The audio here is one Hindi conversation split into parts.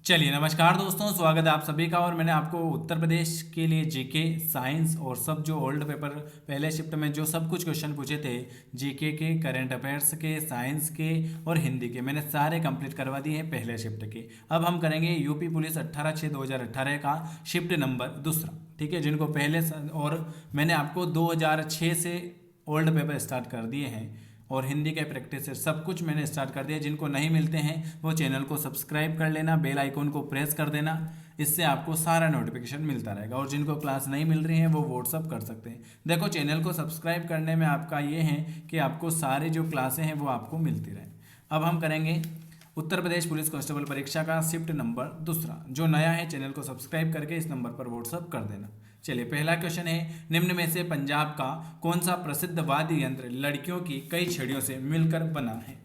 चलिए नमस्कार दोस्तों, स्वागत है आप सभी का। और मैंने आपको उत्तर प्रदेश के लिए जीके, साइंस और सब जो ओल्ड पेपर पहले शिफ्ट में जो सब कुछ क्वेश्चन पूछे थे, जीके के, करंट अफेयर्स के, साइंस के और हिंदी के, मैंने सारे कंप्लीट करवा दिए हैं पहले शिफ्ट के। अब हम करेंगे यूपी पुलिस 18/6/2018 का शिफ्ट नंबर दूसरा। ठीक है, जिनको पहले और मैंने आपको 2006 से ओल्ड पेपर स्टार्ट कर दिए हैं और हिंदी के प्रैक्टिस से सब कुछ मैंने स्टार्ट कर दिया। जिनको नहीं मिलते हैं वो चैनल को सब्सक्राइब कर लेना, बेल आइकन को प्रेस कर देना, इससे आपको सारा नोटिफिकेशन मिलता रहेगा। और जिनको क्लास नहीं मिल रही है वो व्हाट्सअप कर सकते हैं। देखो, चैनल को सब्सक्राइब करने में आपका ये है कि आपको सारी जो क्लासें हैं वो आपको मिलती रहें। अब हम करेंगे उत्तर प्रदेश पुलिस कांस्टेबल परीक्षा का शिफ्ट नंबर दूसरा। जो नया है चैनल को सब्सक्राइब करके इस नंबर पर व्हाट्सअप कर देना। चलिए, पहला क्वेश्चन है, निम्न में से पंजाब का कौन सा प्रसिद्ध वाद्य यंत्र लड़कियों की कई छड़ियों से मिलकर बना है?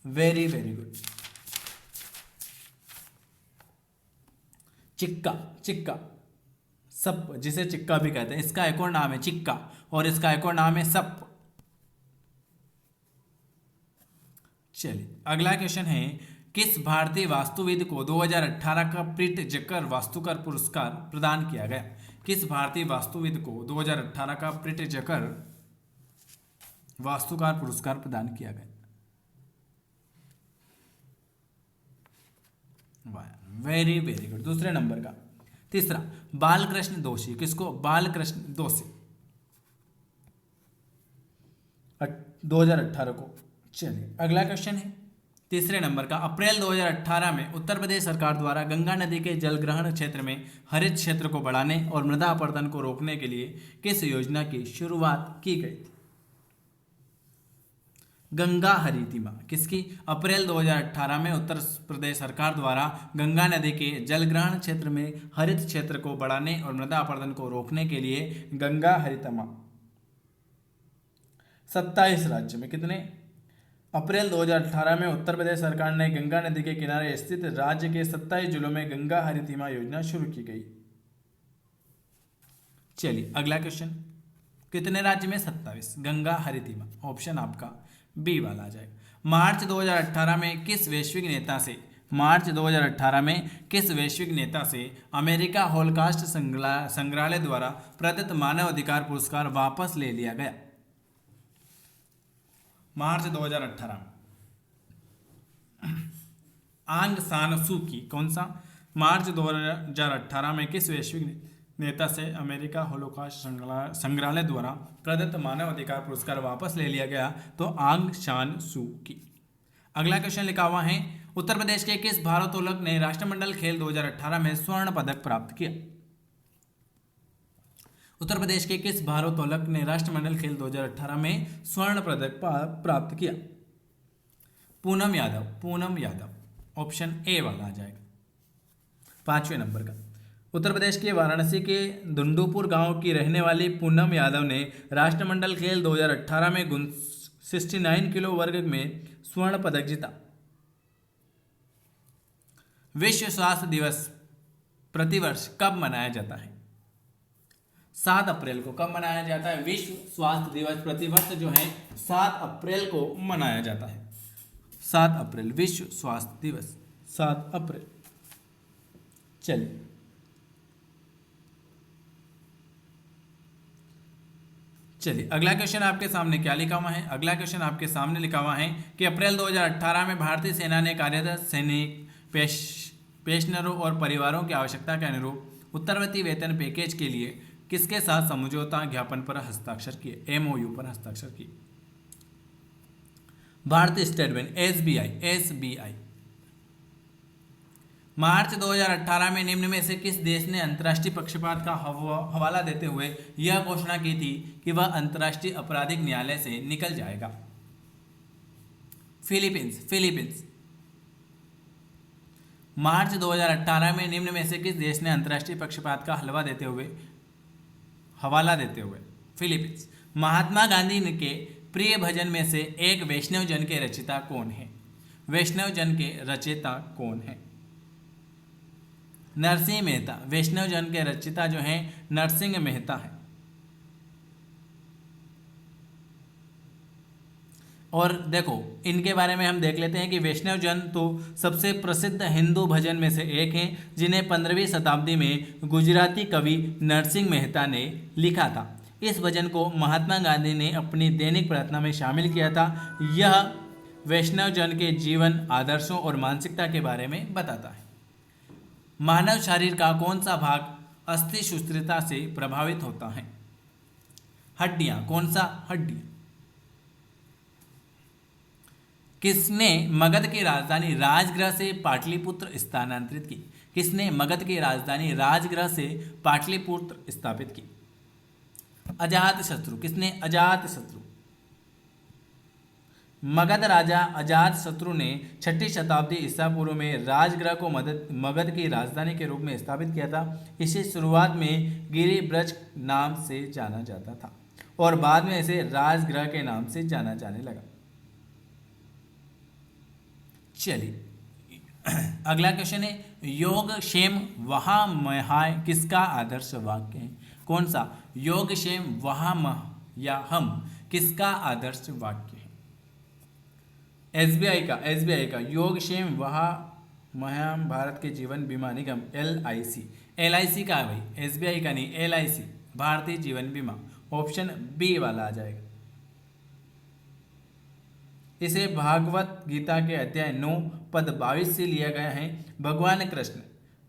Very very good. चिक्का। चिक्का, सप जिसे चिक्का भी कहते हैं, इसका एक और नाम है चिक्का और इसका एक और नाम है सप। चलिए, अगला क्वेश्चन है, किस भारतीय वास्तुविद को 2018 का प्रिट्जकर वास्तुकार पुरस्कार प्रदान किया गया? किस भारतीय वास्तुविद को 2018 का प्रिट्जकर वास्तुकार पुरस्कार प्रदान किया गया? Very very good. दूसरे नंबर का तीसरा, बालकृष्ण दोषी, किसको? बालकृष्ण दोषी 2018 को। चलिए, अगला क्वेश्चन है तीसरे नंबर का, अप्रैल 2018 में उत्तर प्रदेश सरकार द्वारा गंगा नदी के जलग्रहण क्षेत्र में हरित क्षेत्र को बढ़ाने और मृदा अपरदन को रोकने के लिए किस योजना की शुरुआत की गई थी? गंगा हरितिमा किसकी? अप्रैल 2018 में उत्तर प्रदेश सरकार द्वारा गंगा नदी के जलग्रहण क्षेत्र में हरित क्षेत्र को बढ़ाने और मृदा अपरदन को रोकने के लिए गंगा हरितिमा 27 राज्य में, कितने? अप्रैल 2018 में उत्तर प्रदेश सरकार ने गंगा नदी के किनारे स्थित राज्य के 27 जिलों में गंगा हरितिमा योजना शुरू की गई। चलिए, अगला क्वेश्चन, कितने राज्य में? 27 गंगा हरितिमा। ऑप्शन आपका बी वाला आ जाएगा। मार्च 2018 में किस वैश्विक नेता से अमेरिका हॉलोकास्ट संग्रहालय द्वारा प्रदत्त मानव अधिकार पुरस्कार वापस ले लिया गया? मार्च 2018 आंग सान सू की, कौन सा? मार्च 2018 में किस वैश्विक नेता से अमेरिका हॉलोकास्ट संग्रहालय द्वारा प्रदत्त मानव अधिकार पुरस्कार वापस ले लिया गया? तो आंग सान सू की। अगला क्वेश्चन लिखा हुआ है, उत्तर प्रदेश के किस भारोत्तोलक ने राष्ट्रमंडल खेल 2018 में स्वर्ण पदक प्राप्त किया? उत्तर प्रदेश के किस भारोत्तोलक ने राष्ट्रमंडल खेल 2018 में स्वर्ण पदक प्राप्त किया? पूनम यादव। ऑप्शन ए वाला आ जाएगा। पांचवें नंबर का, उत्तर प्रदेश के वाराणसी के दुंडुपुर गांव की रहने वाली पूनम यादव ने राष्ट्रमंडल खेल 2018 में 69 किलो वर्ग में स्वर्ण पदक जीता। विश्व स्वास्थ्य दिवस प्रतिवर्ष कब मनाया जाता है? 7 अप्रैल को। कब मनाया जाता है? विश्व स्वास्थ्य दिवस प्रतिवर्ष जो है 7 अप्रैल को मनाया जाता है। 7 अप्रैल विश्व स्वास्थ्य दिवस, 7 अप्रैल। चलिए, अगला क्वेश्चन आपके सामने क्या लिखा हुआ है? अगला क्वेश्चन आपके सामने लिखा हुआ है कि अप्रैल 2018 में भारतीय सेना ने कार्यरत सैनिक, पेंशनरों और परिवारों की आवश्यकता के अनुरूप उत्तरवर्ती वेतन पैकेज के लिए किसके साथ समझौता ज्ञापन पर हस्ताक्षर किए? एमओयू पर हस्ताक्षर किए। भारतीय स्टेट बैंक, एसबीआई। मार्च 2018 में निम्न में से किस देश ने अंतर्राष्ट्रीय पक्षपात का हवाला देते हुए यह घोषणा की थी कि वह अंतर्राष्ट्रीय आपराधिक न्यायालय से निकल जाएगा? फिलीपींस। मार्च 2018 में निम्न में से किस देश ने अंतर्राष्ट्रीय पक्षपात का हवाला देते हुए? फिलीपींस। महात्मा गांधी के प्रिय भजन में से एक वैष्णव जन के रचयिता कौन है? नरसिंह मेहता। वैष्णव जन के रचयिता जो हैं नरसिंह मेहता है। और देखो इनके बारे में हम देख लेते हैं कि वैष्णव जन तो सबसे प्रसिद्ध हिंदू भजन में से एक हैं, जिन्हें 15वीं शताब्दी में गुजराती कवि नरसिंह मेहता ने लिखा था। इस भजन को महात्मा गांधी ने अपनी दैनिक प्रार्थना में शामिल किया था। यह वैष्णव जन के जीवन, आदर्शों और मानसिकता के बारे में बताता है। मानव शरीर का कौन सा भाग अस्थि सूत्रिता से प्रभावित होता है? हड्डियां। कौन सा? हड्डियां। किसने मगध की राजधानी राजगृह से पाटलिपुत्र स्थानांतरित की? किसने मगध की राजधानी राजगृह से पाटलिपुत्र स्थापित की? अजातशत्रु। किसने? अजातशत्रु। मगध राजा अजातशत्रु ने 6ठी शताब्दी ईसा पूर्व में राजगृह को मगध की राजधानी के रूप में स्थापित किया था। इसे शुरुआत में गिरिब्रज नाम से जाना जाता था और बाद में इसे राजगृह के नाम से जाना जाने लगा। चलिए अगला क्वेश्चन है, योग क्षेम वहा महाय किसका आदर्श वाक्य है? कौन सा? योग क्षेम वहा मह या हम किसका आदर्श वाक्य है? एसबीआई का योग क्षेम वहा महा भारत के जीवन बीमा निगम एलआईसी का है भाई, एसबीआई का नहीं, एलआईसी भारतीय जीवन बीमा। ऑप्शन बी वाला आ जाएगा। इसे भागवत गीता के अध्याय 9 पद 22 से लिया गया है। भगवान कृष्ण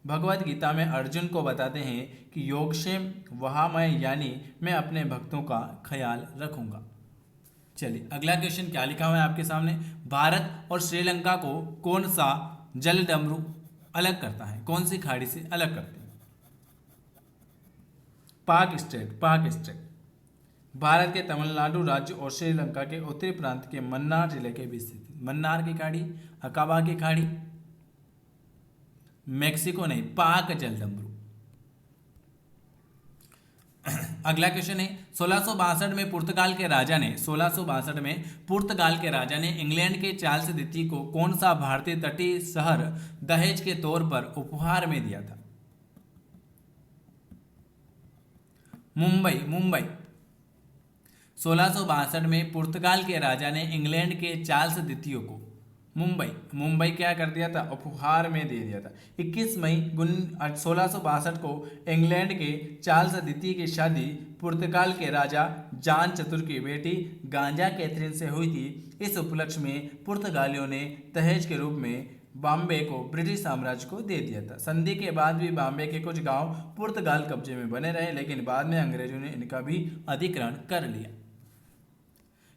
भगवत गीता में अर्जुन को बताते हैं कि योगक्षेम वहाँ मैं यानी मैं अपने भक्तों का ख्याल रखूंगा। चलिए अगला क्वेश्चन क्या लिखा हुआ है आपके सामने, भारत और श्रीलंका को कौन सा जल डमरू अलग करता है? कौन सी खाड़ी से अलग करते हैं? पाक स्टेट भारत के तमिलनाडु राज्य और श्रीलंका के उत्तरी प्रांत के मन्नार जिले के बीच स्थित। मन्नार की खाड़ी, अकाबा की खाड़ी, मेक्सिको नहीं, पाक जलडमरू। अगला क्वेश्चन है, 1662 में पुर्तगाल के राजा ने इंग्लैंड के चार्ल्स द्वितीय को कौन सा भारतीय तटीय शहर दहेज के तौर पर उपहार में दिया था? मुंबई 1662 में पुर्तगाल के राजा ने इंग्लैंड के चार्ल्स द्वितीय को मुंबई क्या कर दिया था? उपहार में दे दिया था। 21 मई 1662 को इंग्लैंड के चार्ल्स द्वितीय की शादी पुर्तगाल के राजा जॉन चतुर्थ की बेटी गांजा कैथरीन से हुई थी। इस उपलक्ष्य में पुर्तगालियों ने दहेज के रूप में बॉम्बे को ब्रिटिश साम्राज्य को दे दिया था। संधि के बाद भी बॉम्बे के कुछ गांव पुर्तगाल कब्जे में बने रहे, लेकिन बाद में अंग्रेजों ने इनका भी अधिग्रहण कर लिया।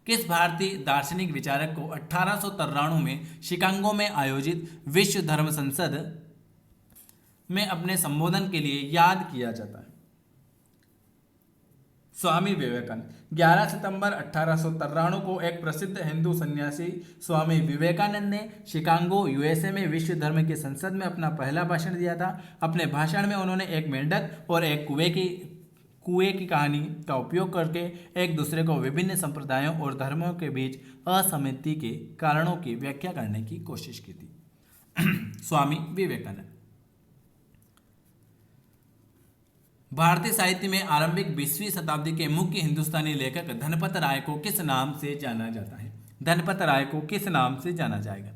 किस भारतीय दार्शनिक विचारक को 1893 में शिकागो में आयोजित विश्व धर्म संसद में अपने संबोधन के लिए याद किया जाता है? स्वामी विवेकानंद। 11 सितंबर 1893 को एक प्रसिद्ध हिंदू सन्यासी स्वामी विवेकानंद ने शिकागो यूएसए में विश्व धर्म की संसद में अपना पहला भाषण दिया था। अपने भाषण में उन्होंने एक मेंढक और एक कुएं की कहानी का उपयोग करके एक दूसरे को विभिन्न संप्रदायों और धर्मों के बीच असहमति के कारणों की व्याख्या करने की कोशिश की थी। स्वामी विवेकानंद। भारतीय साहित्य में आरंभिक 20वीं शताब्दी के मुख्य हिंदुस्तानी लेखक धनपत राय को किस नाम से जाना जाता है? धनपत राय को किस नाम से जाना जाएगा?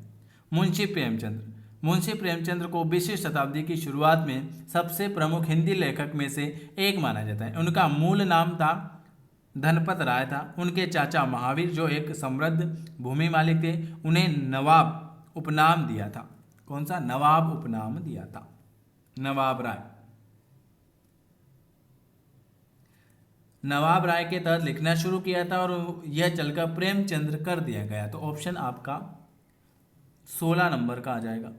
मुंशी प्रेमचंद्र को 20वीं शताब्दी की शुरुआत में सबसे प्रमुख हिंदी लेखक में से एक माना जाता है। उनका मूल नाम था धनपत राय था। उनके चाचा महावीर जो एक समृद्ध भूमि मालिक थे, उन्हें नवाब उपनाम दिया था। कौन सा? नवाब उपनाम दिया था, नवाब राय के तहत लिखना शुरू किया था और यह चलकर प्रेमचंद्र कर दिया गया। तो ऑप्शन आपका 16 नंबर का आ जाएगा।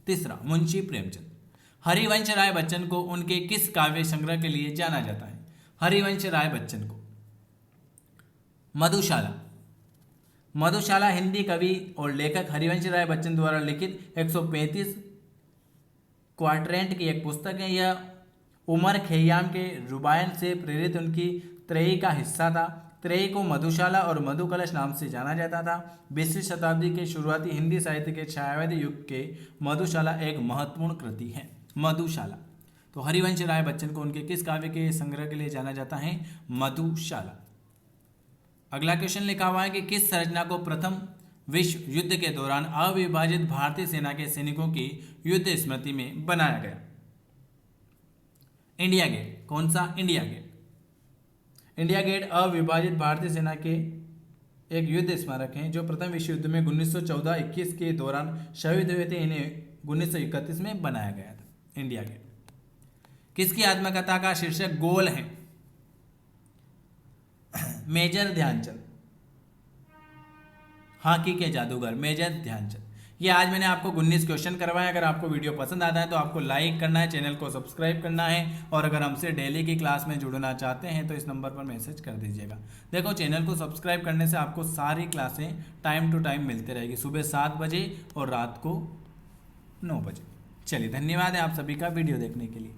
तीसरा, मुंशी प्रेमचंद। हरिवंश राय बच्चन को उनके किस काव्य संग्रह के लिए जाना जाता है? हरिवंश राय बच्चन को मधुशाला हिंदी कवि और लेखक हरिवंश राय बच्चन द्वारा लिखित 135 क्वाड्रेंट की एक पुस्तक है। यह उमर खैयाम के रुबायन से प्रेरित उनकी त्रयी का हिस्सा था। त्रयी को मधुशाला और मधुकलश नाम से जाना जाता था। 20वीं शताब्दी के शुरुआती हिंदी साहित्य के छायावादी युग के मधुशाला एक महत्वपूर्ण कृति है। मधुशाला। तो हरिवंश राय बच्चन को उनके किस काव्य के संग्रह के लिए जाना जाता है? मधुशाला। अगला क्वेश्चन लिखा हुआ है कि किस संरचना को प्रथम विश्व युद्ध के दौरान अविभाजित भारतीय सेना के सैनिकों की युद्ध स्मृति में बनाया गया? India Gate. कौन सा? India gate. इंडिया गेट अविभाजित भारतीय सेना के एक युद्ध स्मारक हैं जो प्रथम विश्व युद्ध में 1914-21 के दौरान शहीद हुए थे। इन्हें 1931 में बनाया गया था। India Gate. किसकी आत्मकथा का शीर्षक गोल है? मेजर ध्यानचंद। हॉकी के जादूगर मेजर ध्यानचंद। ये आज मैंने आपको 19 क्वेश्चन करवाए। अगर आपको वीडियो पसंद आता है तो आपको लाइक करना है, चैनल को सब्सक्राइब करना है, और अगर हमसे डेली की क्लास में जुड़ना चाहते हैं तो इस नंबर पर मैसेज कर दीजिएगा। देखो, चैनल को सब्सक्राइब करने से आपको सारी क्लासें टाइम टू टाइम मिलती रहेगी, सुबह 7 बजे और रात को 9 बजे। चलिए, धन्यवाद है आप सभी का वीडियो देखने के लिए।